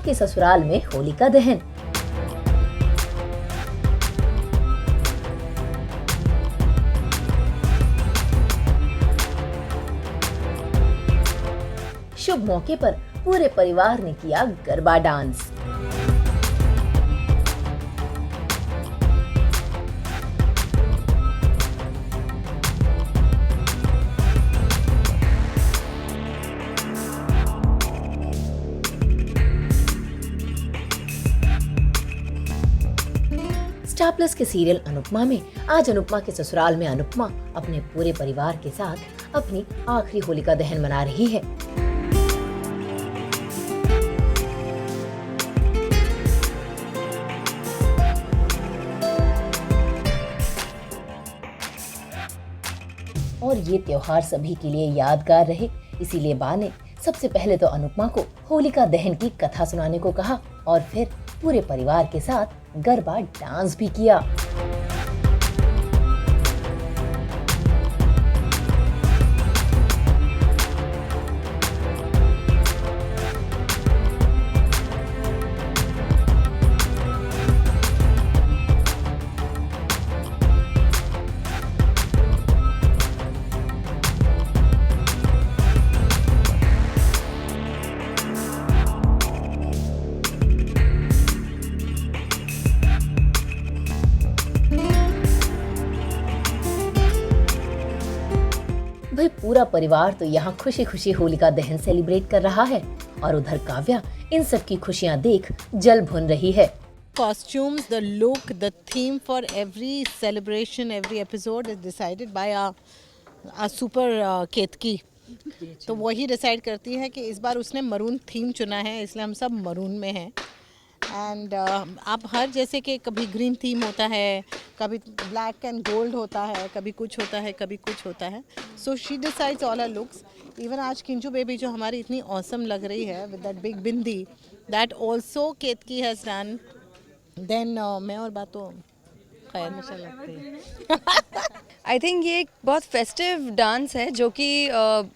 के ससुराल में होलिका दहन। शुभ मौके पर पूरे परिवार ने किया गरबा डांस। स्टार प्लस के सीरियल अनुपमा में आज अनुपमा के ससुराल में अनुपमा अपने पूरे परिवार के साथ अपनी आखिरी होलिका दहन मना रही है। और ये त्योहार सभी के लिए यादगार रहे, इसीलिए बा ने सबसे पहले तो अनुपमा को होलिका दहन की कथा सुनाने को कहा और फिर पूरे परिवार के साथ गरबा डांस भी किया। भाई पूरा परिवार तो यहाँ खुशी खुशी होलिका दहन सेलिब्रेट कर रहा है और उधर काव्या इन सब की खुशियाँ देख जल भुन रही है। Costumes, the look, the theme for every celebration, every episode is decided by a super केतकी। तो वही डिसाइड करती है कि इस बार उसने मरून थीम चुना है, इसलिए हम सब मरून में हैं। एंड आप हर जैसे कि कभी ग्रीन थीम होता है, कभी ब्लैक एंड गोल्ड होता है, कभी कुछ होता है, कभी कुछ होता है। So she decides all her looks. Even आज किंजू बेबी जो हमारी इतनी ऑसम लग रही है with that big bindi, that also Ketki has done. Then मैं और बात तो खैर मुझे लगती है। आई थिंक ये एक बहुत फेस्टिव डांस है जो कि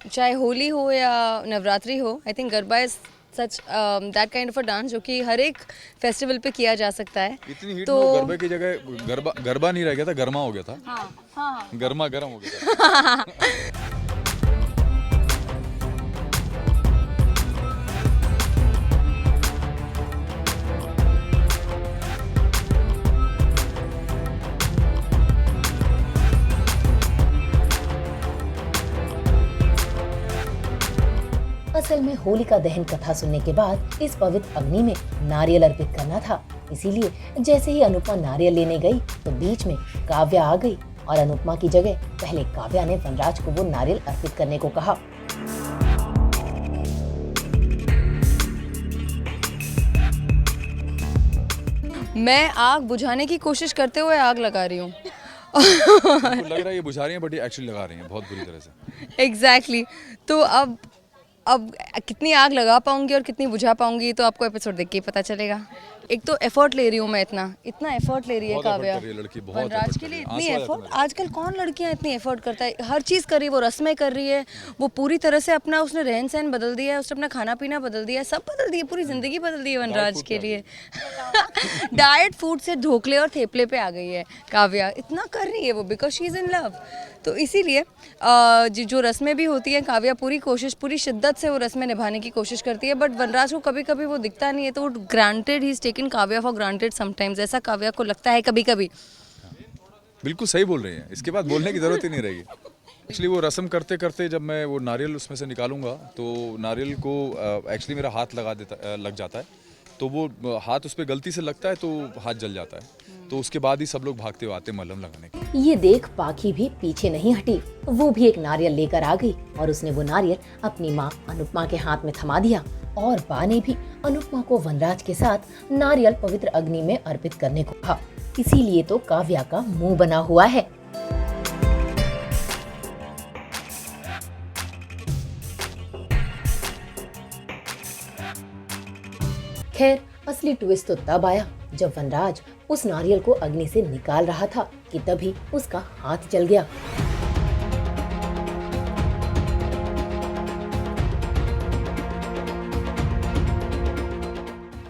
चाहे होली हो या नवरात्रि हो, I think garba is such that kind of a dance जो कि हर एक फेस्टिवल पे किया जा सकता है। इतनी हिट तो गरबे की जगह गरबा नहीं रह गया था, गरमा हो गया था। हाँ। गर्मा गर्म हो गया था। असल में होलिका दहन कथा सुनने के बाद इस पवित्र अग्नि में नारियल अर्पित करना था, इसीलिए जैसे ही अनुपमा नारियल लेने गई तो बीच में काव्या आ गई और अनुपमा की जगह पहले काव्या ने वनराज को वो नारियल अर्पित करने को कहा। मैं आग बुझाने की कोशिश करते हुए आग लगा रही हूँ। लग रहा है ये बुझा रही हैं बट ये एक्चुअली लगा रही हैं बहुत बुरी तरह से। एग्जैक्टली तो अब कितनी आग लगा पाऊंगी और कितनी बुझा पाऊंगी तो आपको एपिसोड देख के ही पता चलेगा। एक तो एफर्ट ले रही हूँ मैं, इतना एफर्ट ले रही है काव्या वनराज के लिए। इतनी एफर्ट, आजकल कौन लड़कियां इतनी एफर्ट करता है, हर चीज़ कर रही है, वो रस्में कर रही है, वो पूरी तरह से अपना उसने रहन सहन बदल दिया है, उसने अपना खाना पीना बदल दिया है, सब बदल दिया, पूरी ज़िंदगी बदल दी है वनराज के लिए। डाइट फूड से ढोकले और थेपले पे आ गई है काव्या, इतना कर रही है वो because she is in love. तो इसीलिए जो रस्में भी होती हैं काव्या पूरी कोशिश, पूरी शिद्दत से वो रस्में निभाने की कोशिश करती है, बट वनराज को कभी कभी वो दिखता नहीं है, तो वो granted he is taken Kavya for granted sometimes, ऐसा काव्या को लगता है कभी कभी। बिल्कुल सही बोल रही हैं, इसके बाद बोलने की जरूरत ही नहीं रहेगी। एक्चुअली वो रस्म करते करते जब मैं वो नारियल उसमें से निकालूंगा तो नारियल को एक्चुअली मेरा हाथ लग जाता है, तो वो हाथ उस पर गलती से लगता है तो हाथ जल जाता है, तो उसके बाद ही सब लोग भागते हुए आते मलहम लगाने के। ये देख पाखी भी पीछे नहीं हटी, वो भी एक नारियल लेकर आ गई और उसने वो नारियल अपनी माँ अनुपमा के हाथ में थमा दिया और बा ने भी अनुपमा को वनराज के साथ नारियल पवित्र अग्नि में अर्पित करने को कहा। इसीलिए तो काव्या का मुंह बना हुआ है। खैर असली ट्विस्ट तो तब आया जब वनराज उस नारियल को अग्नि से निकाल रहा था कि तभी उसका हाथ जल गया।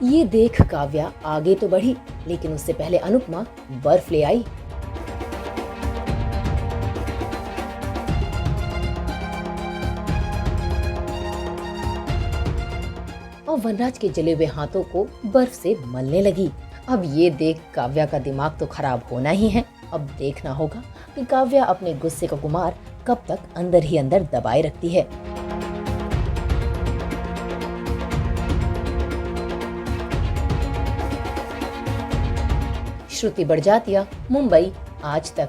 ये देख काव्या आगे तो बढ़ी, लेकिन उससे पहले अनुपमा बर्फ ले आई। और वनराज के जले हुए हाथों को बर्फ से मलने लगी। अब ये देख काव्या का दिमाग तो खराब होना ही है। अब देखना होगा कि काव्या अपने गुस्से का गुमार कब तक अंदर ही अंदर दबाए रखती है। श्रुति बड़जात्या, मुंबई, आज तक।